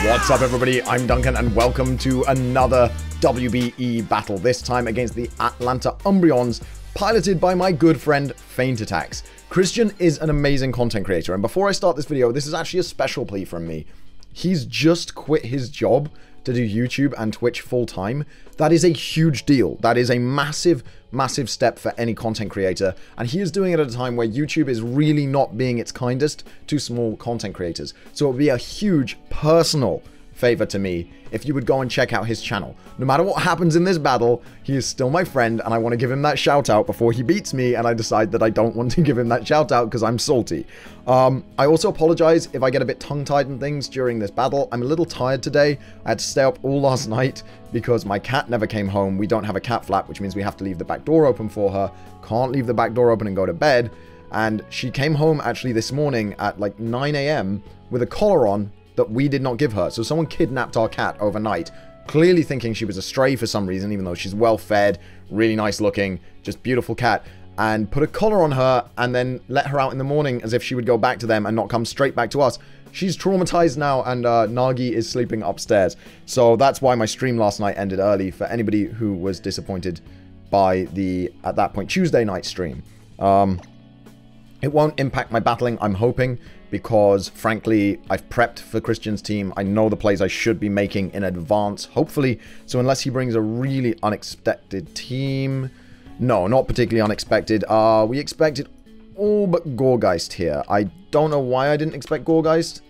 What's up, everybody? I'm Duncan, and welcome to another WBE battle, this time against the Atlanta Umbreons, piloted by my good friend, Feint Attacks. Christian is an amazing content creator, and before I start this video, this is actually a special plea from me. He's just quit his job to do YouTube and Twitch full-time. That is a huge deal. That is a massive, massive step for any content creator, and he is doing it at a time where YouTube is really not being its kindest to small content creators. So it would be a huge personal favor to me if you would go and check out his channel. No matter what happens in this battle, he is still my friend, and I want to give him that shout out before he beats me, and I decide that I don't want to give him that shout out because I'm salty. I also apologize if I get a bit tongue-tied and things during this battle. I'm a little tired today. I had to stay up all last night because my cat never came home. We don't have a cat flap, which means we have to leave the back door open for her. Can't leave the back door open and go to bed. And she came home actually this morning at like 9 a.m. with a collar on that we did not give her. So someone kidnapped our cat overnight, clearly thinking she was a stray for some reason, even though she's well fed, really nice looking, just beautiful cat, and put a collar on her and then let her out in the morning as if she would go back to them and not come straight back to us. She's traumatized now, and Nagi is sleeping upstairs. So that's why my stream last night ended early, for anybody who was disappointed by the, at that point, Tuesday night stream. It won't impact my battling, I'm hoping, because, frankly, I've prepped for Christian's team. I know the plays I should be making in advance, hopefully. So unless he brings a really unexpected team... No, not particularly unexpected. We expected all but Gorgeist here. I don't know why I didn't expect Gorgeist,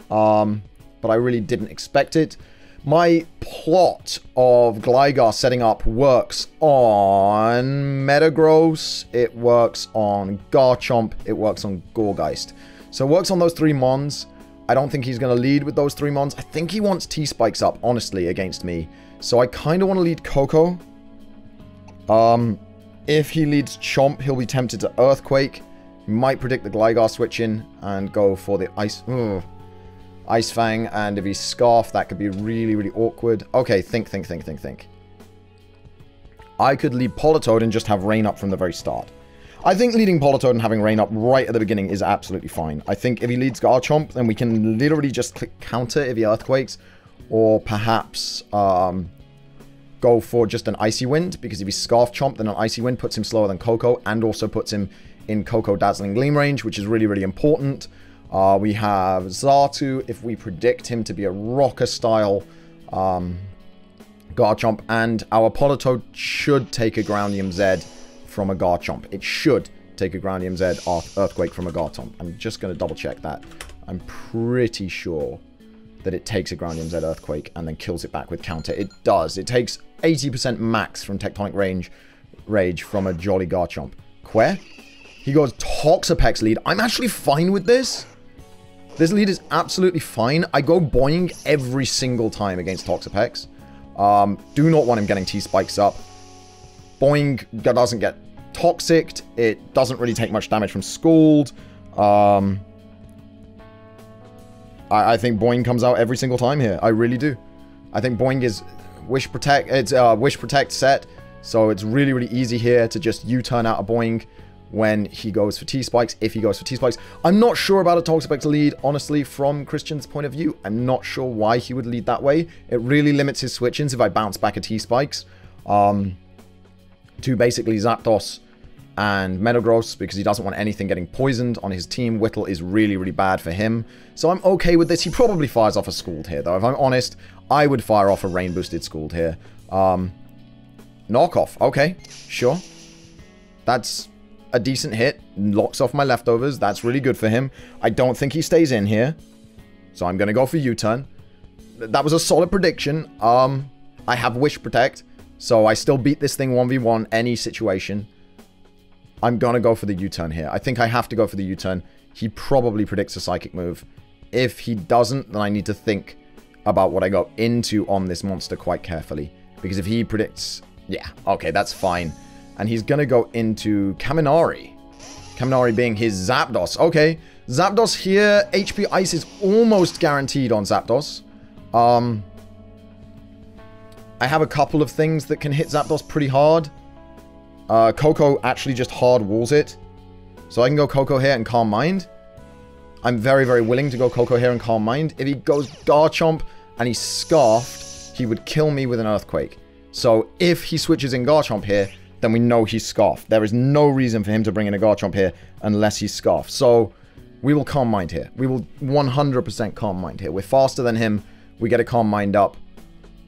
but I really didn't expect it. My plot of Gligar setting up works on Metagross, it works on Garchomp, it works on Gorgeist. So it works on those three Mons. I don't think he's going to lead with those three Mons. I think he wants T-Spikes up, honestly, against me. So I kind of want to lead Coco. If he leads Chomp, he'll be tempted to Earthquake. He might predict the Gligar switch in and go for the Ice Fang. And if he's Scarf, that could be really, really awkward. Okay, think. I could lead Politoed and just have Rain up from the very start. I think leading Politoed and having Rain up right at the beginning is absolutely fine. I think if he leads Garchomp, then we can literally just click counter if he Earthquakes. Or perhaps go for just an Icy Wind, because if he Scarf Chomp, then an Icy Wind puts him slower than Coco and also puts him in Coco Dazzling Gleam range, which is really, really important. We have Xatu, if we predict him to be a Rocker-style Garchomp, and our Politoed should take a Groundium Z from a Garchomp. It should take a Groundium Z Earthquake from a Garchomp. I'm just going to double check that. I'm pretty sure that it takes a Groundium Z Earthquake and then kills it back with counter. It does. It takes 80% max from Tectonic Rage from a Jolly Garchomp. Quer? He goes Toxapex lead. I'm actually fine with this. This lead is absolutely fine. I go Boing every single time against Toxapex. Do not want him getting T-Spikes up. Boing doesn't get Toxiced. It doesn't really take much damage from Scald. I think Boing comes out every single time here. I really do. I think Boing is Wish Protect. It's Wish Protect set, so it's really, really easy here to just U-turn out a Boing when he goes for T-Spikes, if he goes for T-Spikes. I'm not sure about a Toxapex lead, honestly, from Christian's point of view. I'm not sure why he would lead that way. It really limits his switch-ins if I bounce back a T-Spikes to basically Zapdos and Metagross, because he doesn't want anything getting poisoned on his team. Whittle is really, really bad for him. So I'm okay with this. He probably fires off a Scald here, though. If I'm honest, I would fire off a Rain-boosted Scald here. Knockoff. Okay, sure. That's a decent hit. Locks off my leftovers. That's really good for him. I don't think he stays in here, so I'm going to go for U-turn. That was a solid prediction. I have Wish Protect, so I still beat this thing 1v1 any situation. I'm going to go for the U-turn here. I think I have to go for the U-turn. He probably predicts a Psychic move. If he doesn't, then I need to think about what I go into on this monster quite carefully. Because if he predicts... Yeah, okay, that's fine. And he's going to go into Kaminari. Kaminari being his Zapdos. Okay, Zapdos here. HP Ice is almost guaranteed on Zapdos. I have a couple of things that can hit Zapdos pretty hard. Coco actually just hard walls it. So I can go Coco here and Calm Mind. I'm very, very willing to go Coco here and Calm Mind. If he goes Garchomp, and he's scarfed, he would kill me with an Earthquake. So if he switches in Garchomp here, then we know he's scarfed. There is no reason for him to bring in a Garchomp here unless he's scarfed. So we will Calm Mind here. We will 100% Calm Mind here. We're faster than him. We get a Calm Mind up.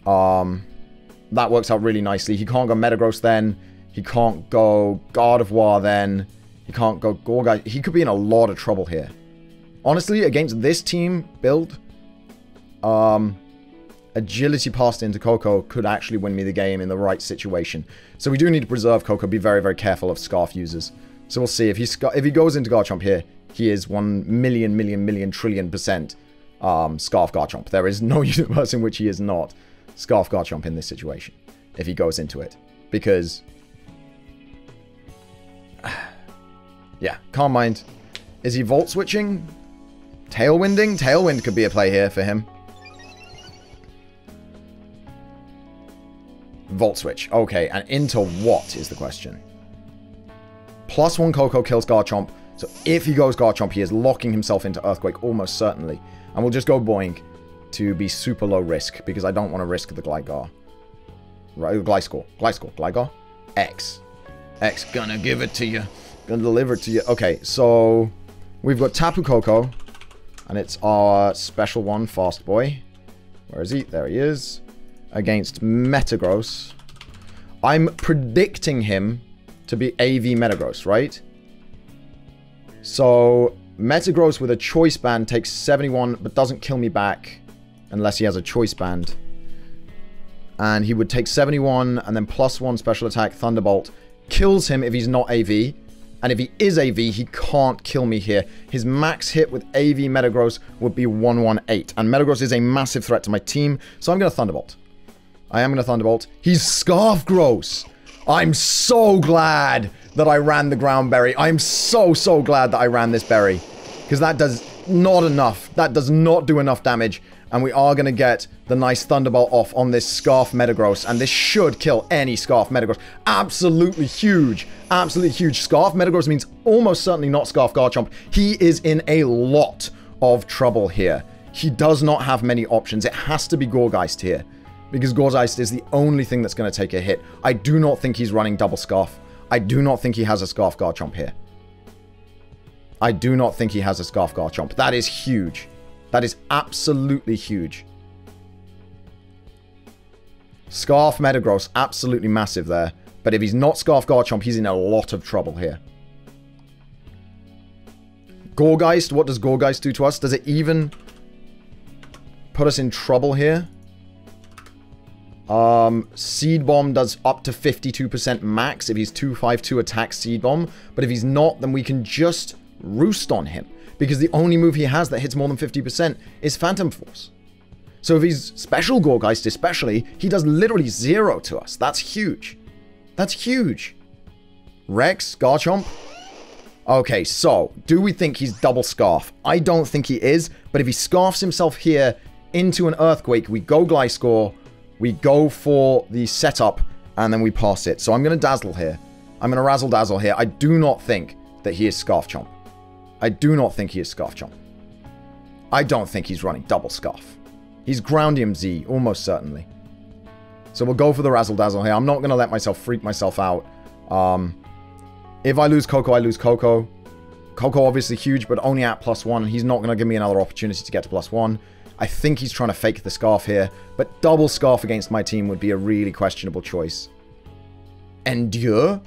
That works out really nicely. He can't go Metagross then. He can't go Gardevoir then. He can't go Gourgeist. He could be in a lot of trouble here. Honestly, against this team build, Agility passed into Coco could actually win me the game in the right situation. So we do need to preserve Coco. Be very, very careful of Scarf users. So we'll see. If he goes into Garchomp here, he is 1 trillion percent Scarf Garchomp. There is no universe in which he is not Scarf Garchomp in this situation. If he goes into it. Because... yeah, Calm Mind. Is he Volt Switching? Tailwinding? Tailwind could be a play here for him. Volt Switch. Okay, and into what is the question? +1 Coco kills Garchomp. So if he goes Garchomp, he is locking himself into Earthquake almost certainly. And we'll just go Boing to be super low risk because I don't want to risk the Gligar. Right, Gliscor. Gligar? X. X gonna give it to you. Gonna deliver it to you. Okay, so we've got Tapu Koko. And it's our special one, Fast Boy. Where is he? There he is. Against Metagross. I'm predicting him to be AV Metagross, right? So, Metagross with a Choice Band takes 71, but doesn't kill me back. Unless he has a Choice Band. And he would take 71, and then +1 special attack, Thunderbolt. Kills him if he's not AV. And if he is AV, he can't kill me here. His max hit with AV Metagross would be 118. And Metagross is a massive threat to my team, so I'm going to Thunderbolt. I am going to Thunderbolt. He's Scarf Gross. I'm so glad that I ran the Ground Berry. I'm so glad that I ran this berry. Because that does not enough. That does not do enough damage. And we are going to get the nice Thunderbolt off on this Scarf Metagross. And this should kill any Scarf Metagross. Absolutely huge. Absolutely huge. Scarf Metagross means almost certainly not Scarf Garchomp. He is in a lot of trouble here. He does not have many options. It has to be Gourgeist here. Because Gourgeist is the only thing that's going to take a hit. I do not think he's running double Scarf. I do not think he has a Scarf Garchomp here. I do not think he has a Scarf Garchomp. That is huge. That is absolutely huge. Scarf Metagross, absolutely massive there. But if he's not Scarf Garchomp, he's in a lot of trouble here. Gourgeist, what does Gourgeist do to us? Does it even put us in trouble here? Seed Bomb does up to 52% max if he's 252 attack Seed Bomb. But if he's not, then we can just Roost on him. Because the only move he has that hits more than 50% is Phantom Force. So if he's Special Gourgeist especially, he does literally 0 to us. That's huge. That's huge. Rex, Garchomp. Okay, so, do we think he's double Scarf? I don't think he is, but if he Scarfs himself here into an Earthquake, we go Gliscor, we go for the setup, and then we pass it. So I'm going to Dazzle here. I'm going to Razzle Dazzle here. I do not think that he is Scarf Chomp. I do not think he is Scarf Chomp. I don't think he's running double Scarf. He's Groundium Z, almost certainly. So we'll go for the Razzle Dazzle here. I'm not going to let myself freak myself out. If I lose Coco, I lose Coco. Coco obviously huge, but only at +1. He's not going to give me another opportunity to get to +1. I think he's trying to fake the Scarf here, but double Scarf against my team would be a really questionable choice. Endure?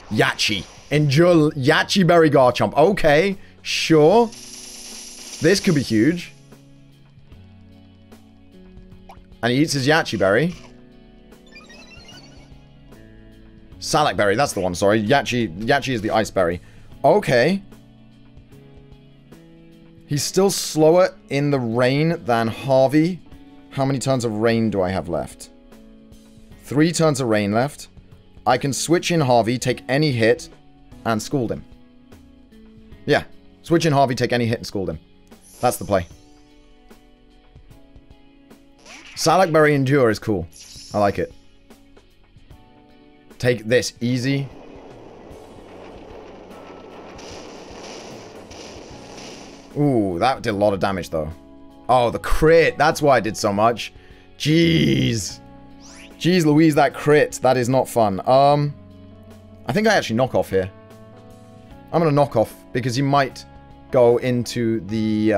Yachi. Endure Yachi Berry Garchomp. Okay, sure. This could be huge. And he eats his Yachi Berry. Salac Berry, that's the one, sorry. Yachi is the Ice Berry. Okay. He's still slower in the rain than Harvey. How many turns of rain do I have left? 3 turns of rain left. I can switch in Harvey, take any hit, and Scald him. Yeah. Switch in Harvey, take any hit, and Scald him. That's the play. Salac Berry Endure is cool. I like it. Take this easy. Ooh, that did a lot of damage, though. Oh, the crit. That's why I did so much. Jeez. Jeez Louise, that crit. That is not fun. I think I actually knock off here. I'm going to knock off because he might go into the...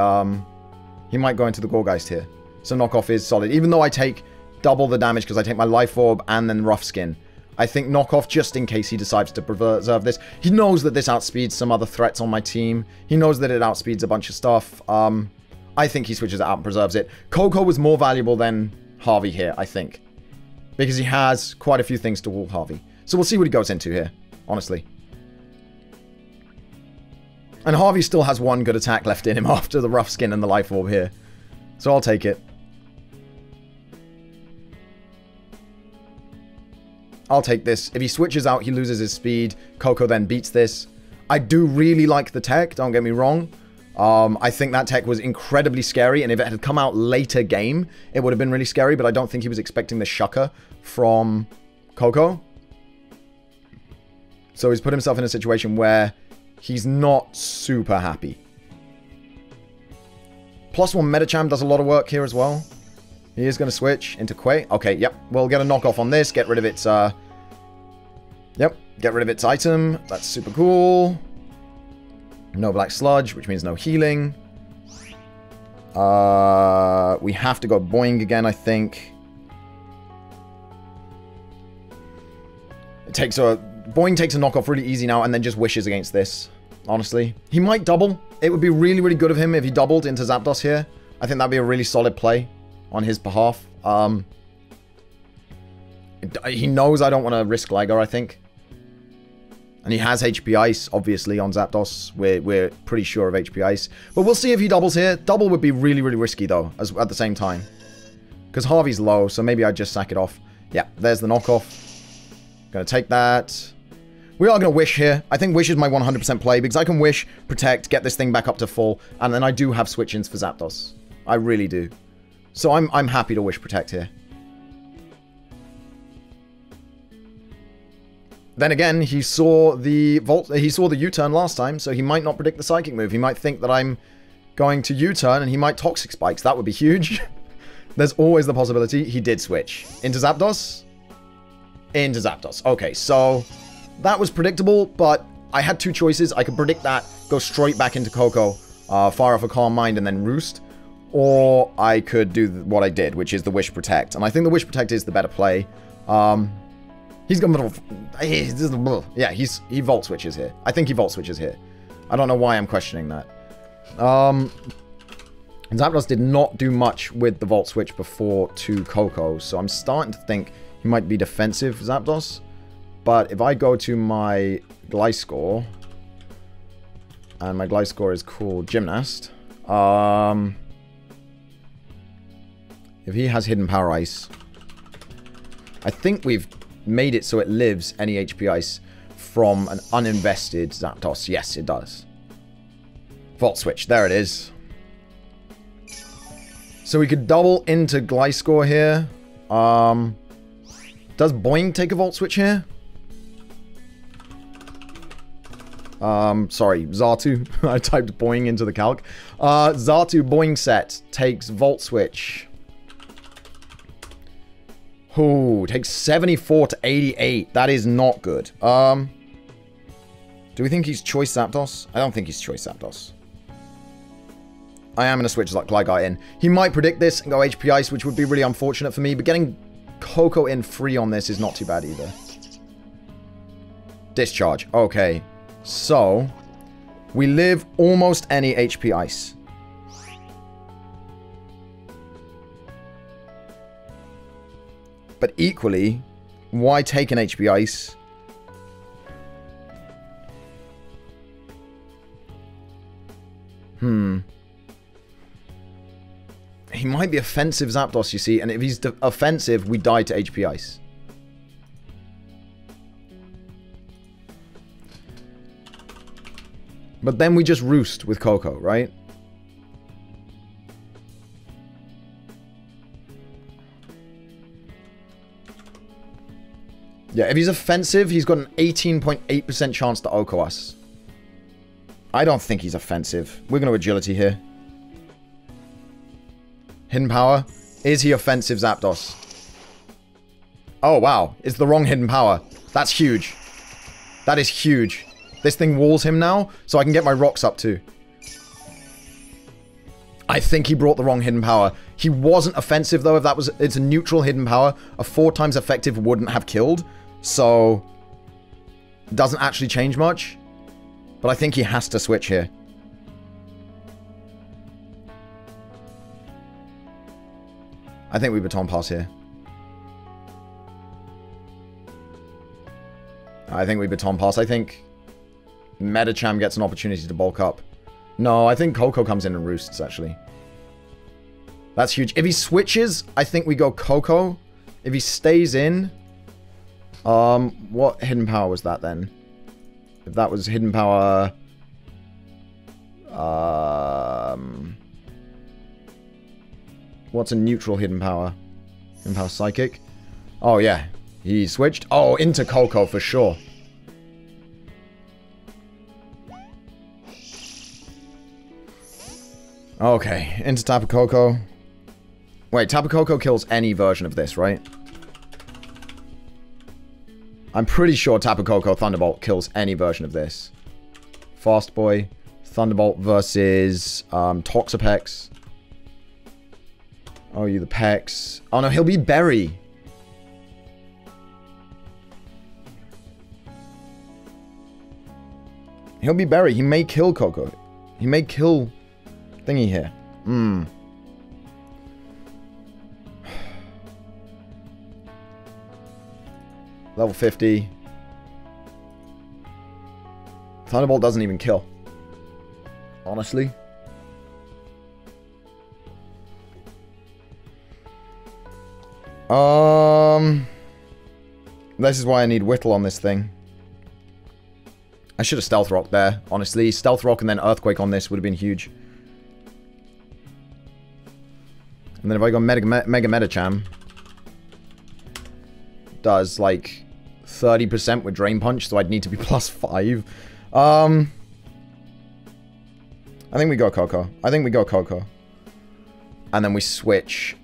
he might go into the Gorgeist here. So knock off is solid. Even though I take double the damage because I take my Life Orb and then Rough Skin. I think knock off just in case he decides to preserve this. He knows that this outspeeds some other threats on my team. He knows that it outspeeds a bunch of stuff. I think he switches it out and preserves it. Coco was more valuable than Harvey here, I think. Because he has quite a few things to wall Harvey. So we'll see what he goes into here, honestly. And Harvey still has one good attack left in him after the Rough Skin and the Life Orb here. So I'll take it. I'll take this. If he switches out, he loses his speed. Coco then beats this. I do really like the tech, don't get me wrong. I think that tech was incredibly scary, and if it had come out later game, it would have been really scary, but I don't think he was expecting the Shucker from Coco. So he's put himself in a situation where he's not super happy. +1 Medicham does a lot of work here as well. He is going to switch into Quay. Okay, yep. We'll get a knockoff on this. Get rid of its, yep. Get rid of its item. That's super cool. No Black Sludge, which means no healing. We have to go Boing again, I think. It takes a... Boing takes a knockoff really easy now and then just wishes against this, honestly. He might double. It would be really, really good of him if he doubled into Zapdos here. I think that'd be a really solid play on his behalf. He knows I don't want to risk Liger, I think. And he has HP Ice, obviously, on Zapdos. We're pretty sure of HP Ice. But we'll see if he doubles here. Double would be really, really risky, though, at the same time. Because Harvey's low, so maybe I'd just sack it off. Yeah, there's the knockoff. Gonna take that. We are going to Wish here. I think Wish is my 100% play, because I can Wish, Protect, get this thing back up to full, and then I do have switch-ins for Zapdos. I really do. So I'm happy to Wish Protect here. Then again, he saw the U-turn last time, so he might not predict the Psychic move. He might think that I'm going to U-turn, and he might Toxic Spikes. That would be huge. There's always the possibility. He did switch. Into Zapdos? Into Zapdos. Okay, so that was predictable, but I had two choices. I could predict that, go straight back into Coco, fire off a Calm Mind, and then Roost. Or I could do what I did, which is the Wish Protect. And I think the Wish Protect is the better play. He's going to... Yeah, he Volt Switches here. I think he Volt Switches here. I don't know why I'm questioning that. Zapdos did not do much with the Volt Switch before to Coco, so I'm starting to think he might be defensive, Zapdos. But if I go to my Gliscor, and my Gliscor is called Gymnast, if he has Hidden Power Ice, I think we've made it so it lives any HP Ice from an uninvested Zapdos. Yes, it does. Volt Switch. There it is. So we could double into Gliscor here. Does Boing take a Volt Switch here? Sorry, Xatu. I typed Boing into the calc. Xatu Boing set takes Volt Switch. Ooh, takes 74 to 88. That is not good. Do we think he's Choice Zapdos? I don't think he's Choice Zapdos. I am going to switch Gligar in. He might predict this and go HP Ice, which would be really unfortunate for me. But getting Coco in free on this is not too bad either. Discharge. Okay. So, we live almost any HP Ice. But equally, why take an HP Ice? He might be offensive Zapdos, you see. And if he's offensive, we die to HP Ice. But then we just Roost with Coco, right? Yeah, if he's offensive, he's got an 18.8% chance to OHKO us. I don't think he's offensive. We're going to Agility here. Hidden power. Is he offensive Zapdos? Oh, wow. It's the wrong hidden power. That's huge. That is huge. This thing walls him now, so I can get my rocks up too. I think he brought the wrong hidden power. He wasn't offensive, though. If that was... It's a neutral hidden power. A 4 times effective wouldn't have killed. So... Doesn't actually change much. But I think he has to switch here. I think we baton pass here. I think we baton pass. I think Medicham gets an opportunity to bulk up. No, I think Coco comes in and roosts, actually. That's huge. If he switches, I think we go Coco. If he stays in... what hidden power was that, then? If that was hidden power... What's a neutral hidden power? Hidden power Psychic? Oh, yeah. He switched. Oh, into Coco for sure. Okay, into Tapu Koko. Wait, Tapu Koko kills any version of this, right? I'm pretty sure Tapu Koko Thunderbolt kills any version of this. Fast Boy. Thunderbolt versus Toxapex. Oh, you the Pex. Oh no, he'll be Berry. He'll be Berry. He may kill Coco. He may kill thingy here. Level 50. Thunderbolt doesn't even kill. Honestly. This is why I need Whittle on this thing. I should have Stealth Rock there, honestly. Stealth Rock and then Earthquake on this would have been huge. And then if I go Mega Medicham, does like 30% with Drain Punch, so I'd need to be +5. I think we go Coco. I think we go Coco. And then we switch.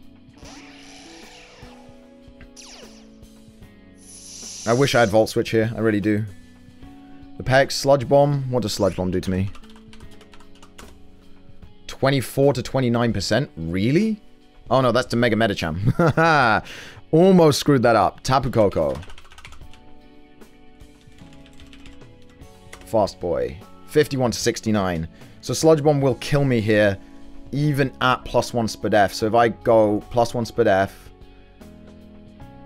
I wish I had Volt Switch here. I really do. The Pex, Sludge Bomb. What does Sludge Bomb do to me? 24 to 29%? Really? Oh no, that's to Mega Medicham. Almost screwed that up. Tapu Koko. Fast Boy. 51 to 69. So Sludge Bomb will kill me here, even at +1 SPDF. So if I go +1 SPDF,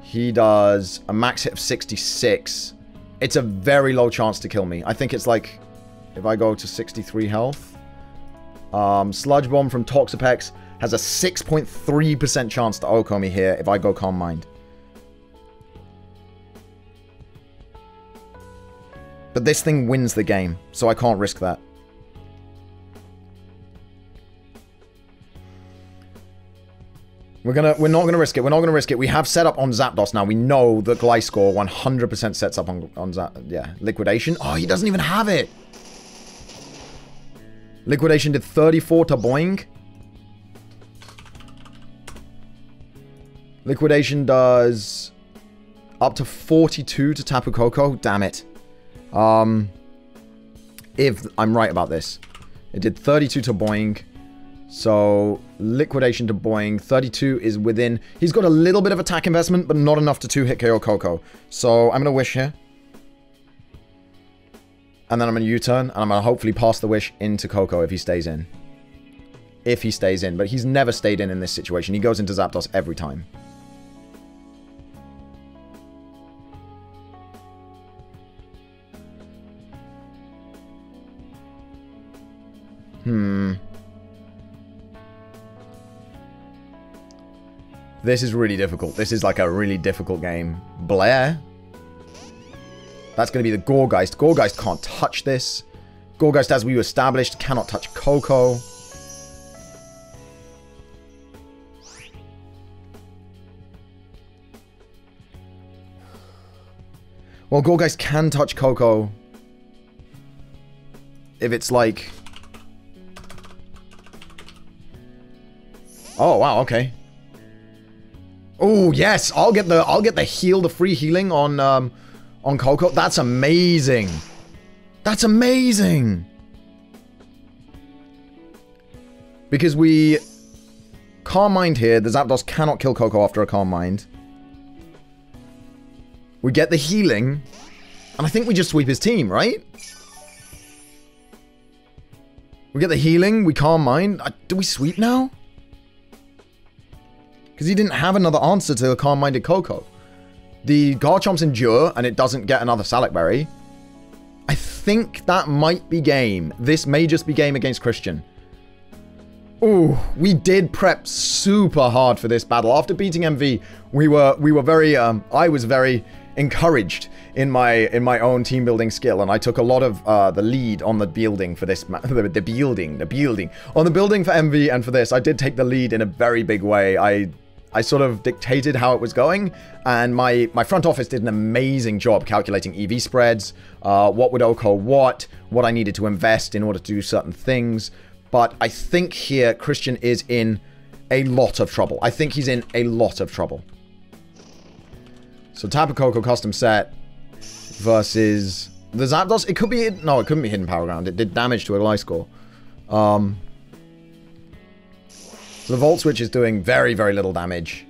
he does a max hit of 66. It's a very low chance to kill me. I think it's like, if I go to 63 health, Sludge Bomb from Toxapex has a 6.3% chance to OHKO me here if I go Calm Mind. But this thing wins the game, so I can't risk that. We're not gonna risk it. We're not gonna risk it. We have set up on Zapdos now. We know that Gliscor 100% sets up on yeah, Liquidation. Oh, he doesn't even have it. Liquidation did 34 to Boing. Liquidation does up to 42 to Tapu Koko. Damn it. If I'm right about this. It did 32 to Boing. So, Liquidation to Boing. 32 is within... He's got a little bit of attack investment, but not enough to 2-hit KO Coco. So, I'm going to Wish here. And then I'm going to U-turn, and I'm going to hopefully pass the Wish into Coco if he stays in. If he stays in. But he's never stayed in this situation. He goes into Zapdos every time. This is really difficult. This is like a really difficult game. Blair. That's going to be the Gourgeist. Gourgeist can't touch this. Gourgeist, as we established, cannot touch Coco. Well, Gourgeist can touch Coco. If it's like... Oh, wow, okay. Oh, yes, I'll get the heal, the free healing on Coco. That's amazing. That's amazing. Because we Calm Mind here. The Zapdos cannot kill Coco after a Calm Mind. We get the healing. And I think we just sweep his team, right? We get the healing. We Calm Mind. Do we sweep now? Because he didn't have another answer to a Calm-Minded Coco. The Garchomp's Endure, and it doesn't get another Salac Berry. I think that might be game. This may just be game against Christian. Ooh, we did prep super hard for this battle. After beating MV, we were very, I was very encouraged in my own team building skill, and I took a lot of the lead on the building for this, on the building for MV, and for this, I did take the lead in a very big way. I sort of dictated how it was going, and my front office did an amazing job calculating EV spreads, what would OCO what I needed to invest in order to do certain things. But I think here Christian is in a lot of trouble. I think he's in a lot of trouble. So Tapu Koko custom set versus the Zapdos. It could be, no, it couldn't be Hidden Power Ground. It did damage to a Gliscor. So the Volt Switch is doing very, very little damage.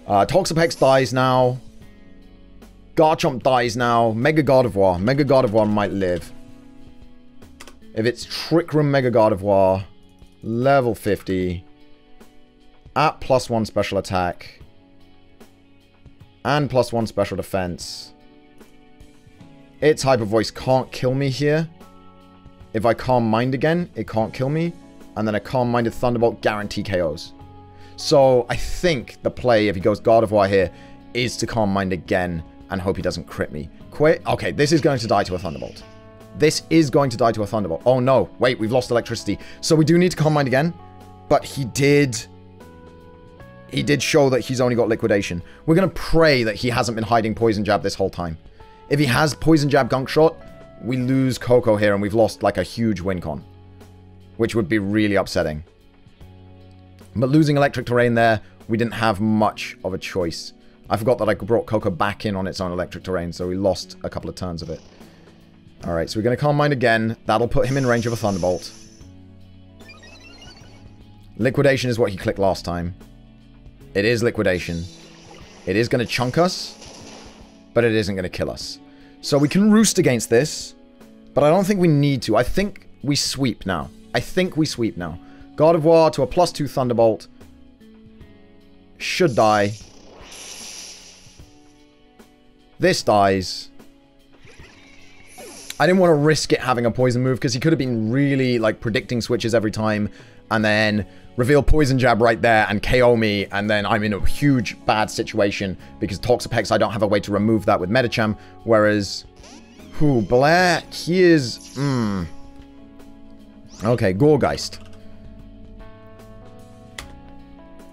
Toxapex dies now. Garchomp dies now. Mega Gardevoir. Mega Gardevoir might live. If it's Trick Room Mega Gardevoir, level 50, at +1 special attack, and +1 special defense, its Hyper Voice can't kill me here. If I Calm Mind again, it can't kill me. And then a Calm-Minded Thunderbolt guarantee KOs. So I think the play, if he goes Gardevoir here, is to Calm Mind again and hope he doesn't crit me. Okay, this is going to die to a Thunderbolt. This is going to die to a Thunderbolt. Oh no, wait, we've lost electricity. So we do need to Calm Mind again. But he did show that he's only got Liquidation. We're going to pray that he hasn't been hiding Poison Jab this whole time. If he has Poison Jab Gunk Shot, we lose Coco here and we've lost like a huge win con. Which would be really upsetting. But losing Electric Terrain there, we didn't have much of a choice. I forgot that I brought Coco back in on its own Electric Terrain, so we lost a couple of turns of it. Alright, so we're going to Calm Mind again. That'll put him in range of a Thunderbolt. Liquidation is what he clicked last time. It is Liquidation. It is going to chunk us, but it isn't going to kill us. So we can roost against this, but I don't think we need to. I think we sweep now. Gardevoir to a +2 Thunderbolt. Should die. This dies. I didn't want to risk it having a poison move because he could have been really like predicting switches every time and then reveal Poison Jab right there and KO me, and then I'm in a huge bad situation because Toxapex, I don't have a way to remove that with Medicham, whereas Blair, he is okay, Gourgeist.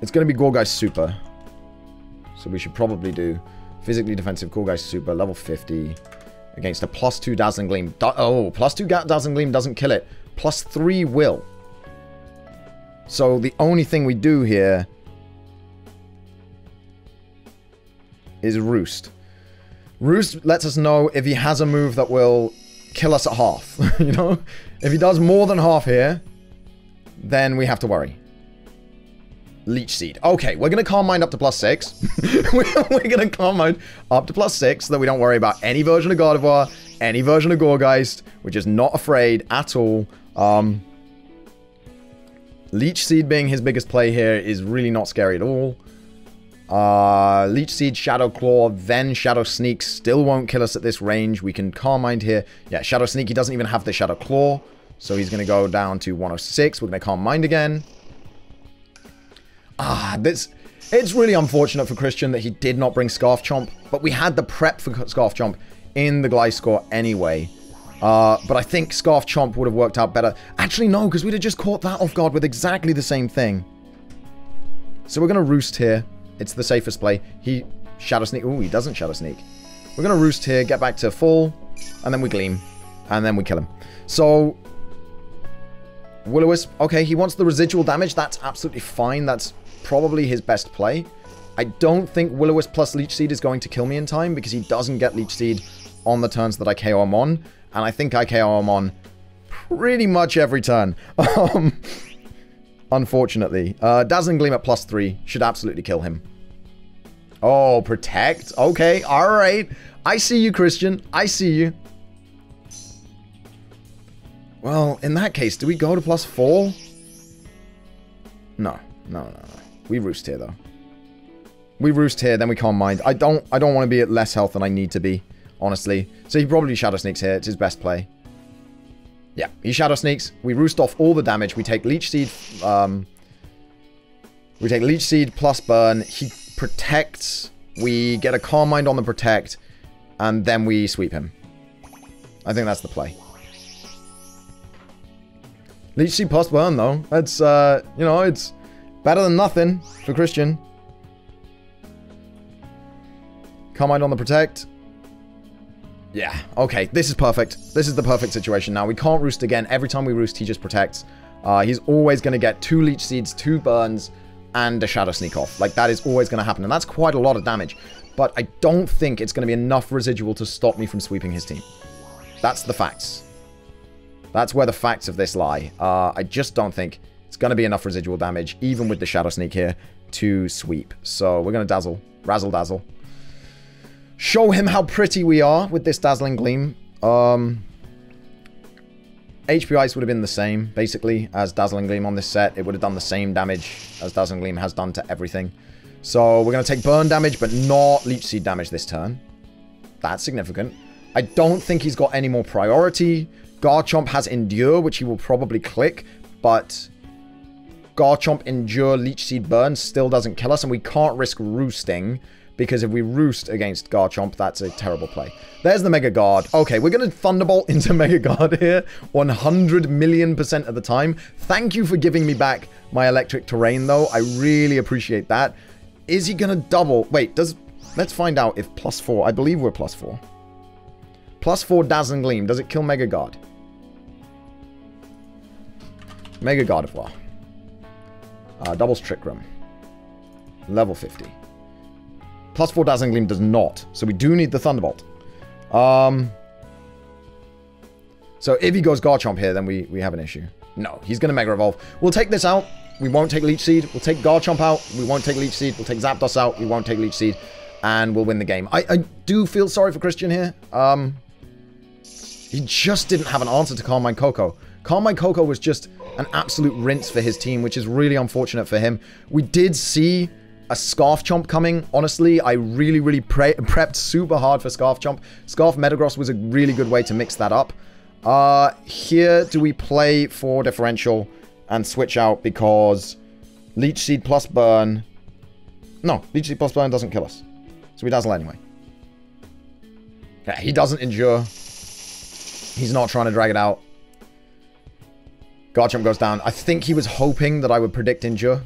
It's going to be Gourgeist Super. So we should probably do Physically Defensive Gourgeist Super, level 50, against a +2 Dazzling Gleam. +2 Dazzling Gleam doesn't kill it. +3 will. So the only thing we do here is Roost. Roost lets us know if he has a move that will kill us at half, you know? If he does more than half here, then we have to worry. Leech Seed. Okay, we're going to Calm Mind up to +6. we're going to Calm Mind up to +6 so that we don't worry about any version of Gardevoir, any version of Gourgeist. We're just not afraid at all. Leech Seed being his biggest play here is really not scary at all. Leech Seed, Shadow Claw, then Shadow Sneak still won't kill us at this range. We can Calm Mind here. Yeah, Shadow Sneak, he doesn't even have the Shadow Claw. So he's going to go down to 106. We're going to Calm Mind again. It's really unfortunate for Christian that he did not bring Scarf Chomp. But we had the prep for Scarf Chomp in the Gliscor anyway. But I think Scarf Chomp would have worked out better. Actually, no, because we'd have just caught that off guard with exactly the same thing. So we're going to Roost here. It's the safest play. He Shadow Sneak. Ooh, he doesn't Shadow Sneak. We're going to Roost here, get back to full, and then we Gleam. And then we kill him. So Will-O-Wisp, okay, he wants the residual damage. That's absolutely fine. That's probably his best play. I don't think Will-O-Wisp plus Leech Seed is going to kill me in time because he doesn't get Leech Seed on the turns that I KO him on. And I think I KO him on pretty much every turn. Unfortunately. Dazzling Gleam at +3 should absolutely kill him. Oh, Protect. Okay, alright. I see you, Christian. I see you. Well, in that case, do we go to +4? No. We roost here, though. We roost here, then we can't mind. I don't want to be at less health than I need to be, honestly. So he probably Shadow Sneaks here. It's his best play. Yeah, he Shadow Sneaks. We roost off all the damage. We take Leech Seed. We take Leech Seed plus Burn. He protects. We get a Calm Mind on the Protect. And then we sweep him. I think that's the play. Leech Seed plus Burn, though. That's, you know, it's better than nothing for Christian. Calm Mind on the Protect. Yeah, okay. This is perfect. This is the perfect situation now. We can't roost again. Every time we roost, he just protects. He's always going to get 2 Leech Seeds, 2 Burns, and a Shadow Sneak off. Like, that is always going to happen. And that's quite a lot of damage. But I don't think it's going to be enough residual to stop me from sweeping his team. That's the facts. That's where the facts of this lie. I just don't think it's going to be enough residual damage, even with the Shadow Sneak here, to sweep. So we're going to Dazzle. Razzle Dazzle. Show him how pretty we are with this Dazzling Gleam. HP Ice would have been the same, basically, as Dazzling Gleam on this set. It would have done the same damage as Dazzling Gleam has done to everything. So we're going to take Burn damage, but not Leech Seed damage this turn. That's significant. I don't think he's got any more priority. Garchomp has Endure, which he will probably click, but Garchomp Endure Leech Seed Burn still doesn't kill us, and we can't risk roosting, because if we roost against Garchomp, that's a terrible play. There's the Mega Guard. Okay, we're going to Thunderbolt into Mega Guard here 100,000,000% of the time. Thank you for giving me back my Electric Terrain, though. I really appreciate that. Is he going to double? Wait, let's find out if +4. I believe we're +4. +4 Dazzling Gleam. Does it kill Mega Guard? Mega Gardevoir. Doubles Trick Room. Level 50. +4 Dazzling Gleam does not. So we do need the Thunderbolt. So if he goes Garchomp here, then we have an issue. No, he's going to Mega Evolve. We'll take this out. We won't take Leech Seed. We'll take Garchomp out. We won't take Leech Seed. We'll take Zapdos out. We won't take Leech Seed. And we'll win the game. I do feel sorry for Christian here. He just didn't have an answer to Calm Mind Koko. Calm Mind Koko was just an absolute rinse for his team, which is really unfortunate for him. We did see a Scarf Chomp coming. Honestly, I really prepped super hard for Scarf Chomp. Scarf Metagross was a really good way to mix that up. Here, do we play for differential and switch out because Leech Seed plus Burn... No, Leech Seed plus Burn doesn't kill us. So we Dazzle anyway. Yeah, he doesn't Endure. He's not trying to drag it out. Garchomp goes down. I think he was hoping that I would predict Endure.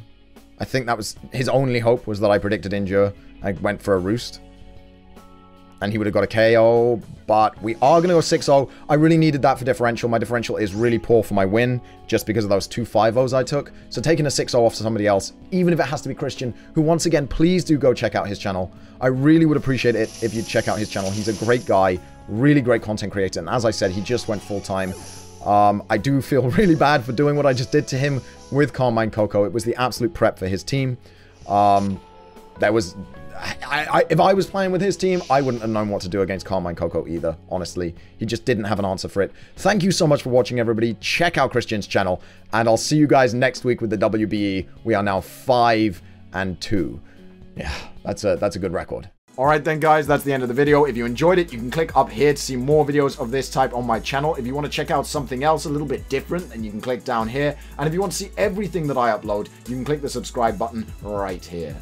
I think that was his only hope, was that I predicted Endure. I went for a Roost. And he would have got a KO, but we are going to go 6-0. I really needed that for differential. My differential is really poor for my win, just because of those 2 5-0s I took. So taking a 6-0 off to somebody else, even if it has to be Christian, who once again, please do go check out his channel. I really would appreciate it if you check out his channel. He's a great guy, really great content creator, and as I said, he just went full-time. I do feel really bad for doing what I just did to him with Calm Mind Koko. It was the absolute prep for his team. There was... if I was playing with his team, I wouldn't have known what to do against Calm Mind Koko either, honestly. He just didn't have an answer for it. Thank you so much for watching, everybody. Check out Christian's channel, and I'll see you guys next week with the WBE. We are now 5-2. Yeah, that's a good record. Alright then, guys, that's the end of the video. If you enjoyed it, you can click up here to see more videos of this type on my channel. If you want to check out something else a little bit different, then you can click down here. And if you want to see everything that I upload, you can click the subscribe button right here.